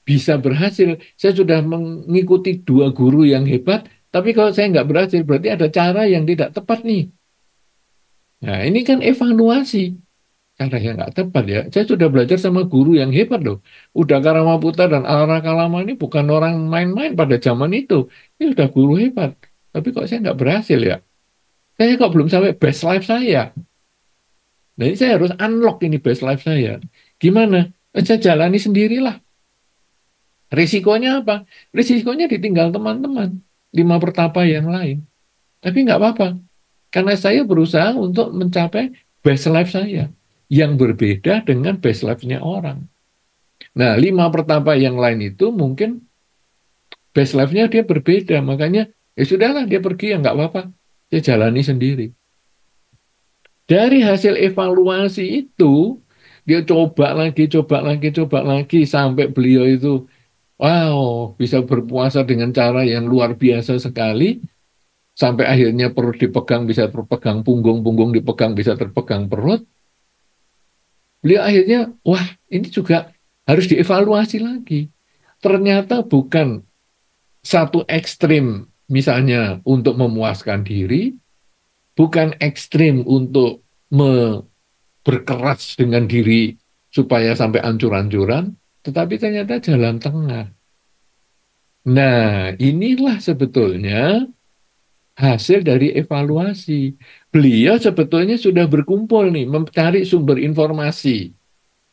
bisa berhasil? Saya sudah mengikuti dua guru yang hebat, tapi kalau saya nggak berhasil, berarti ada cara yang tidak tepat nih. Nah, ini kan evaluasi. Cara yang nggak tepat ya. Saya sudah belajar sama guru yang hebat loh. Udakara Maputa dan Alaraka Lama ini bukan orang main-main pada zaman itu. Ini sudah guru hebat. Tapi kok saya nggak berhasil ya? Saya kok belum sampai best life saya. Nah, ini saya harus unlock ini best life saya. Gimana? Saya jalani sendirilah. Risikonya apa? Risikonya ditinggal teman-teman, 5 pertapa yang lain. Tapi nggak apa-apa, karena saya berusaha untuk mencapai best life saya, yang berbeda dengan best life-nya orang. Nah, 5 pertapa yang lain itu mungkin best life-nya dia berbeda, makanya ya sudahlah dia pergi ya nggak apa-apa, dia jalani sendiri. Dari hasil evaluasi itu, dia coba lagi, coba lagi, coba lagi, sampai beliau itu, wow, bisa berpuasa dengan cara yang luar biasa sekali, sampai akhirnya perut dipegang, bisa terpegang punggung, punggung dipegang, bisa terpegang perut. Beliau akhirnya, wah, ini juga harus dievaluasi lagi. Ternyata bukan satu ekstrim, misalnya untuk memuaskan diri, bukan ekstrim untuk berkeras dengan diri supaya sampai ancur-ancuran, tetapi ternyata jalan tengah. Nah, inilah sebetulnya hasil dari evaluasi. Beliau sebetulnya sudah berkumpul nih, mencari sumber informasi.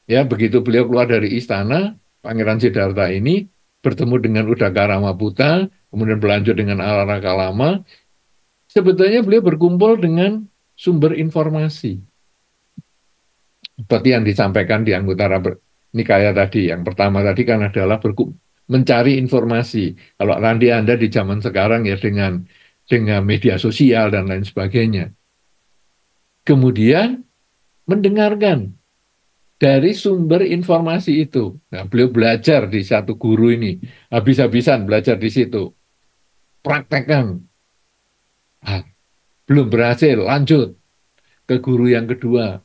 Ya, begitu beliau keluar dari istana, Pangeran Siddhartha ini bertemu dengan Udakara Maputa, kemudian berlanjut dengan Alara Kalama. Sebetulnya beliau berkumpul dengan sumber informasi. Seperti yang disampaikan di Anggutara Nikaya tadi. Yang pertama tadi kan adalah mencari informasi. Kalau nanti Anda di zaman sekarang ya dengan media sosial dan lain sebagainya. Kemudian mendengarkan dari sumber informasi itu. Nah, beliau belajar di satu guru ini, habis-habisan belajar di situ. Praktekkan. Ah, belum berhasil, lanjut ke guru yang kedua.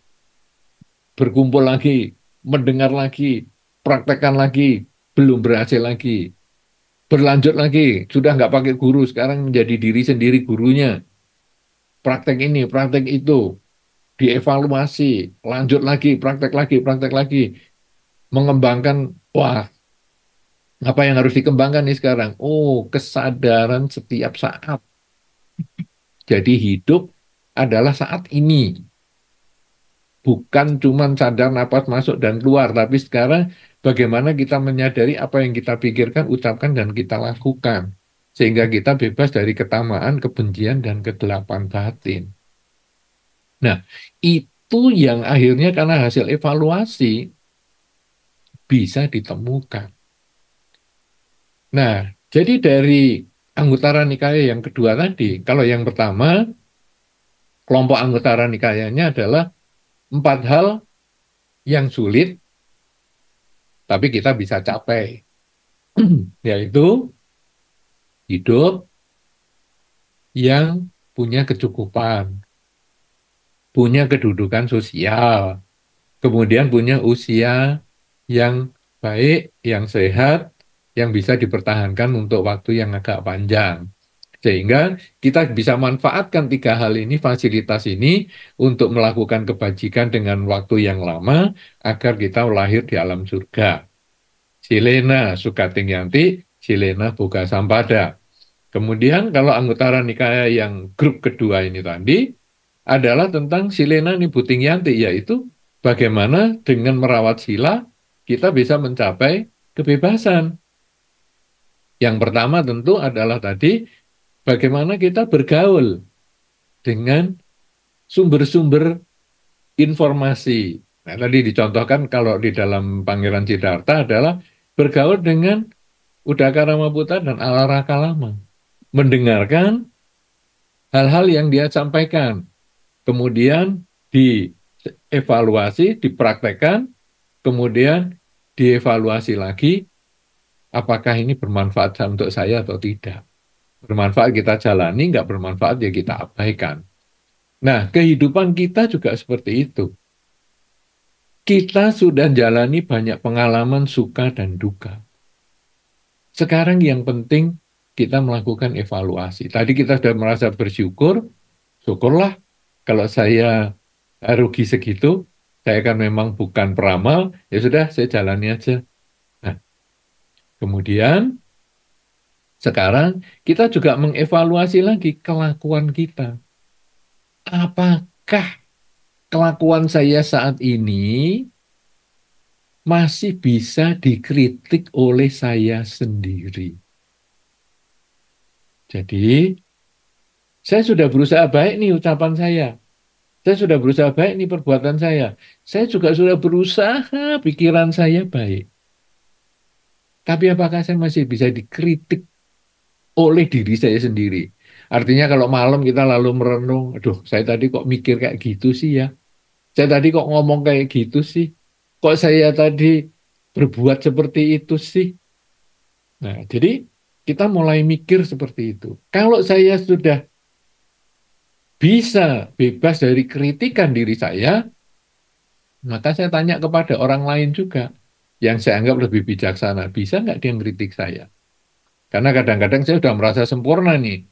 Berkumpul lagi, mendengar lagi, praktekkan lagi, belum berhasil lagi. Berlanjut lagi, sudah nggak pakai guru, sekarang menjadi diri sendiri gurunya. Praktek ini, praktek itu, dievaluasi, lanjut lagi, praktek lagi. Mengembangkan, wah, apa yang harus dikembangkan nih sekarang? Oh, kesadaran setiap saat. Jadi hidup adalah saat ini. Bukan cuma sadar napas masuk dan keluar, tapi sekarang bagaimana kita menyadari apa yang kita pikirkan, ucapkan, dan kita lakukan. Sehingga kita bebas dari ketamaan, kebencian, dan kegelapan batin. Nah, itu yang akhirnya karena hasil evaluasi bisa ditemukan. Nah, jadi dari Anggutara Nikaya yang kedua tadi, kalau yang pertama, kelompok Anggutara Nikayanya adalah 4 hal yang sulit, tapi kita bisa capai, yaitu hidup yang punya kecukupan, punya kedudukan sosial, kemudian punya usia yang baik, yang sehat, yang bisa dipertahankan untuk waktu yang agak panjang. Sehingga kita bisa manfaatkan 3 hal ini, fasilitas ini, untuk melakukan kebajikan dengan waktu yang lama, agar kita lahir di alam surga. Silena Sukating Yanti, Silena Boga Sampada. Kemudian kalau anggota Nikaya yang grup kedua ini tadi, adalah tentang Silena Nibuting Yanti, yaitu bagaimana dengan merawat sila, kita bisa mencapai kebebasan. Yang pertama tentu adalah tadi, bagaimana kita bergaul dengan sumber-sumber informasi. Nah, tadi dicontohkan kalau di dalam Pangeran Siddhartha adalah bergaul dengan Udakara Maputa dan Alara Kalama. Mendengarkan hal-hal yang dia sampaikan. Kemudian dievaluasi, dipraktekkan, kemudian dievaluasi lagi, apakah ini bermanfaat untuk saya atau tidak. Bermanfaat kita jalani, nggak bermanfaat ya kita abaikan. Nah, kehidupan kita juga seperti itu. Kita sudah jalani banyak pengalaman suka dan duka. Sekarang yang penting kita melakukan evaluasi. Tadi kita sudah merasa bersyukur, syukurlah kalau saya rugi segitu, saya kan memang bukan peramal, ya sudah saya jalani aja. Nah, kemudian sekarang kita juga mengevaluasi lagi kelakuan kita. Apakah kelakuan saya saat ini masih bisa dikritik oleh saya sendiri. Jadi, saya sudah berusaha baik nih ucapan saya. Saya sudah berusaha baik nih perbuatan saya. Saya juga sudah berusaha pikiran saya baik. Tapi apakah saya masih bisa dikritik oleh diri saya sendiri? Artinya kalau malam kita lalu merenung, aduh saya tadi kok mikir kayak gitu sih ya. Saya tadi kok ngomong kayak gitu sih. Kok saya tadi berbuat seperti itu sih? Nah, jadi kita mulai mikir seperti itu. Kalau saya sudah bisa bebas dari kritikan diri saya, maka saya tanya kepada orang lain juga yang saya anggap lebih bijaksana. Bisa nggak dia ngeritik saya? Karena kadang-kadang saya sudah merasa sempurna nih.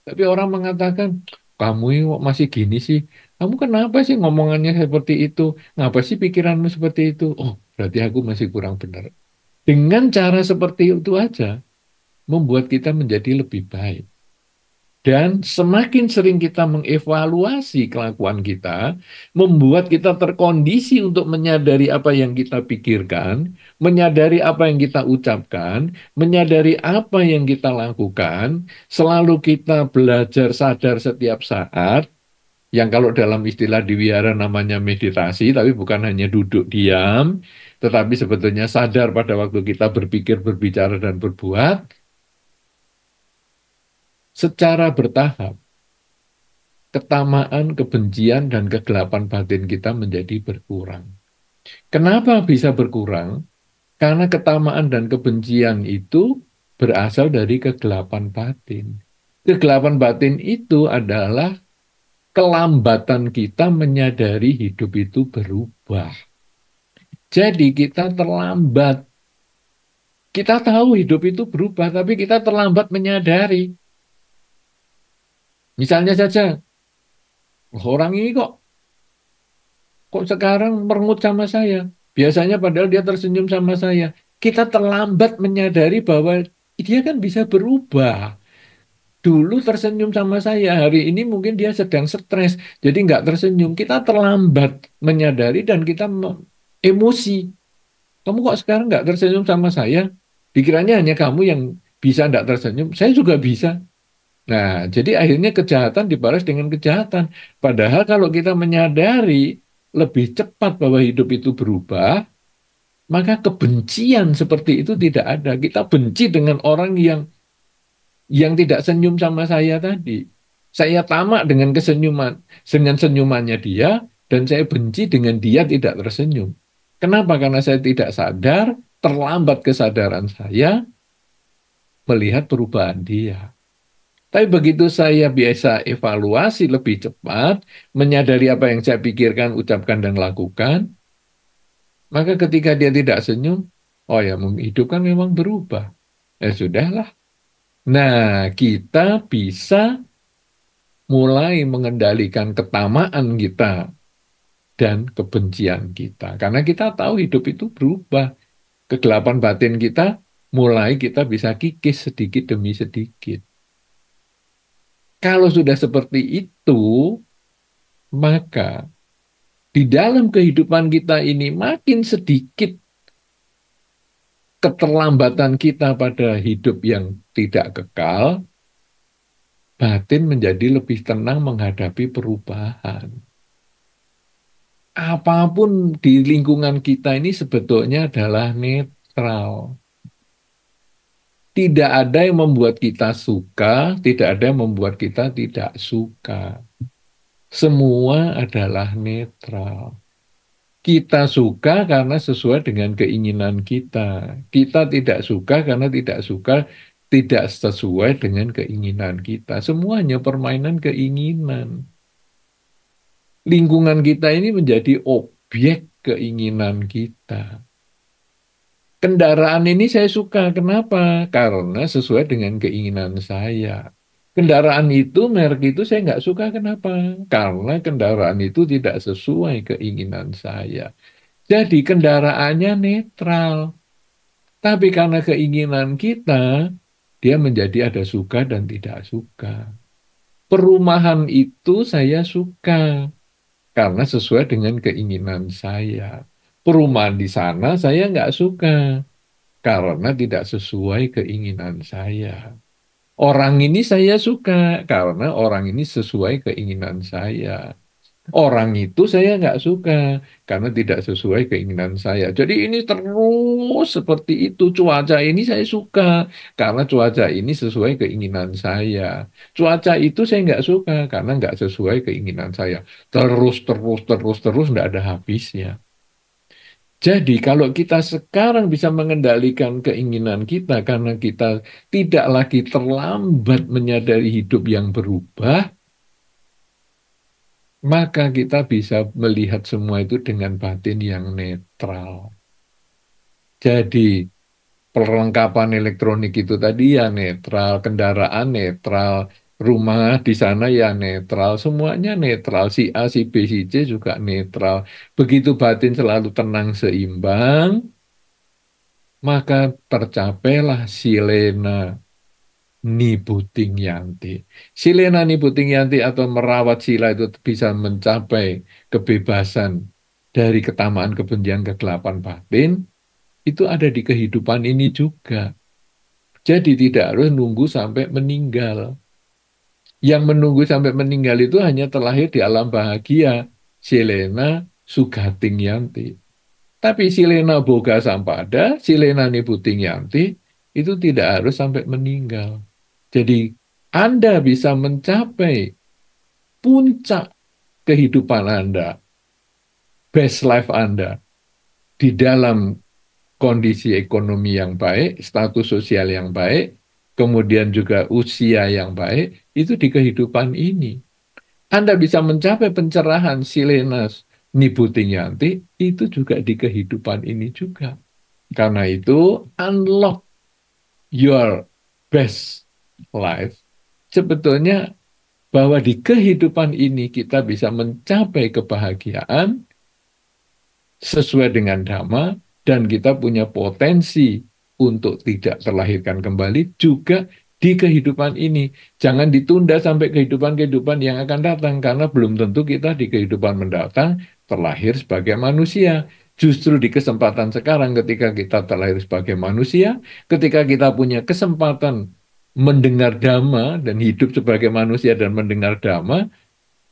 Tapi orang mengatakan, kamu ini kok masih gini sih? Kamu kenapa sih ngomongannya seperti itu? Ngapa sih pikiranmu seperti itu? Oh, berarti aku masih kurang benar. Dengan cara seperti itu aja, membuat kita menjadi lebih baik. Dan semakin sering kita mengevaluasi kelakuan kita, membuat kita terkondisi untuk menyadari apa yang kita pikirkan, menyadari apa yang kita ucapkan, menyadari apa yang kita lakukan, selalu kita belajar sadar setiap saat, yang kalau dalam istilah di wihara namanya meditasi, tapi bukan hanya duduk diam, tetapi sebetulnya sadar pada waktu kita berpikir, berbicara, dan berbuat, secara bertahap ketamaan, kebencian, dan kegelapan batin kita menjadi berkurang. Kenapa bisa berkurang? Karena ketamaan dan kebencian itu berasal dari kegelapan batin. Kegelapan batin itu adalah kelambatan kita menyadari hidup itu berubah. Jadi kita terlambat. Kita tahu hidup itu berubah, tapi kita terlambat menyadari. Misalnya saja, orang ini kok sekarang merengut sama saya? Biasanya padahal dia tersenyum sama saya. Kita terlambat menyadari bahwa dia kan bisa berubah. Dulu tersenyum sama saya, hari ini mungkin dia sedang stres, jadi nggak tersenyum. Kita terlambat menyadari dan kita emosi. Kamu kok sekarang nggak tersenyum sama saya? Pikirannya hanya kamu yang bisa nggak tersenyum, saya juga bisa. Nah, jadi akhirnya kejahatan dibalas dengan kejahatan. Padahal kalau kita menyadari lebih cepat bahwa hidup itu berubah, maka kebencian seperti itu tidak ada. Kita benci dengan orang yang tidak senyum sama saya tadi. Saya tamak dengan kesenyuman, dengan senyumannya dia, dan saya benci dengan dia tidak tersenyum. Kenapa? Karena saya tidak sadar, terlambat kesadaran saya melihat perubahan dia. Tapi begitu saya biasa evaluasi lebih cepat, menyadari apa yang saya pikirkan, ucapkan, dan lakukan, maka ketika dia tidak senyum, oh ya, hidup kan memang berubah. Ya sudahlah. Nah, kita bisa mulai mengendalikan ketamaan kita dan kebencian kita. Karena kita tahu hidup itu berubah. Kegelapan batin kita mulai kita bisa kikis sedikit demi sedikit. Kalau sudah seperti itu, maka di dalam kehidupan kita ini makin sedikit keterlambatan kita pada hidup yang tidak kekal, batin menjadi lebih tenang menghadapi perubahan. Apapun di lingkungan kita ini sebetulnya adalah netral. Tidak ada yang membuat kita suka, tidak ada yang membuat kita tidak suka. Semua adalah netral. Kita suka karena sesuai dengan keinginan kita. Kita tidak suka karena tidak suka, tidak sesuai dengan keinginan kita. Semuanya permainan keinginan. Lingkungan kita ini menjadi objek keinginan kita. Kendaraan ini saya suka. Kenapa? Karena sesuai dengan keinginan saya. Kendaraan itu, merek itu saya nggak suka. Kenapa? Karena kendaraan itu tidak sesuai keinginan saya. Jadi kendaraannya netral. Tapi karena keinginan kita, dia menjadi ada suka dan tidak suka. Perumahan itu saya suka karena sesuai dengan keinginan saya. Perumahan di sana saya nggak suka karena tidak sesuai keinginan saya. Orang ini saya suka karena orang ini sesuai keinginan saya. Orang itu saya nggak suka karena tidak sesuai keinginan saya. Jadi ini terus seperti itu. Cuaca ini saya suka karena cuaca ini sesuai keinginan saya. Cuaca itu saya nggak suka karena nggak sesuai keinginan saya. Terus, terus, terus, terus nggak ada habisnya. Jadi kalau kita sekarang bisa mengendalikan keinginan kita karena kita tidak lagi terlambat menyadari hidup yang berubah, maka kita bisa melihat semua itu dengan batin yang netral. Jadi perlengkapan elektronik itu tadi ya netral, kendaraan netral, rumah di sana ya netral, semuanya netral. Si A, si B, si C juga netral. Begitu batin selalu tenang seimbang, maka tercapailah silena Nibuting Yanti. Silena Nibuting Yanti atau merawat sila itu bisa mencapai kebebasan dari ketamaan, kebencian, kegelapan batin, itu ada di kehidupan ini juga. Jadi tidak harus nunggu sampai meninggal. Yang menunggu sampai meninggal itu hanya terlahir di alam bahagia. Silena Sugating Yanti. Tapi Silena Boga Sampada, Silena Nibuting Yanti, itu tidak harus sampai meninggal. Jadi Anda bisa mencapai puncak kehidupan Anda, best life Anda, di dalam kondisi ekonomi yang baik, status sosial yang baik, kemudian juga usia yang baik, itu di kehidupan ini. Anda bisa mencapai pencerahan Silenas Nibutingyanti, itu juga di kehidupan ini juga. Karena itu, unlock your best life. Sebetulnya bahwa di kehidupan ini kita bisa mencapai kebahagiaan sesuai dengan dhamma dan kita punya potensi untuk tidak terlahirkan kembali juga di kehidupan ini. Jangan ditunda sampai kehidupan-kehidupan yang akan datang karena belum tentu kita di kehidupan mendatang terlahir sebagai manusia. Justru di kesempatan sekarang ketika kita terlahir sebagai manusia, ketika kita punya kesempatan mendengar dhamma dan hidup sebagai manusia dan mendengar dhamma,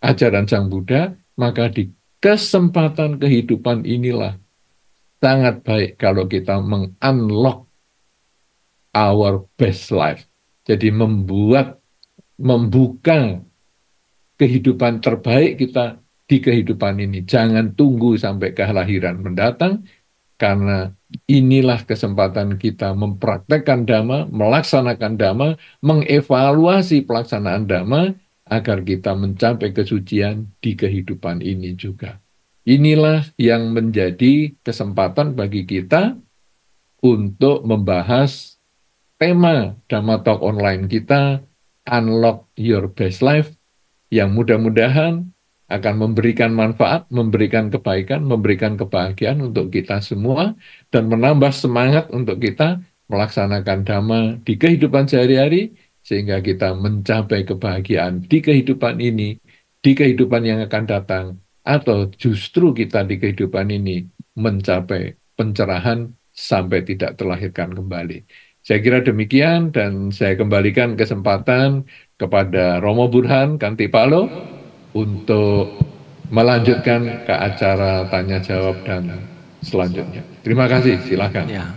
ajaran Sang Buddha, maka di kesempatan kehidupan inilah sangat baik kalau kita mengunlock our best life. Jadi membuka kehidupan terbaik kita di kehidupan ini. Jangan tunggu sampai kelahiran mendatang, karena inilah kesempatan kita mempraktekkan Dhamma, melaksanakan Dhamma, mengevaluasi pelaksanaan Dhamma, agar kita mencapai kesucian di kehidupan ini juga. Inilah yang menjadi kesempatan bagi kita untuk membahas tema Dhamma Talk Online kita, Unlock Your Best Life, yang mudah-mudahan akan memberikan manfaat, memberikan kebaikan, memberikan kebahagiaan untuk kita semua, dan menambah semangat untuk kita melaksanakan Dhamma di kehidupan sehari-hari, sehingga kita mencapai kebahagiaan di kehidupan ini, di kehidupan yang akan datang, atau justru kita di kehidupan ini mencapai pencerahan sampai tidak terlahirkan kembali. Saya kira demikian, dan saya kembalikan kesempatan kepada Romo Burhan Kantipalo untuk melanjutkan ke acara tanya jawab dan selanjutnya. Terima kasih, silakan. Ya,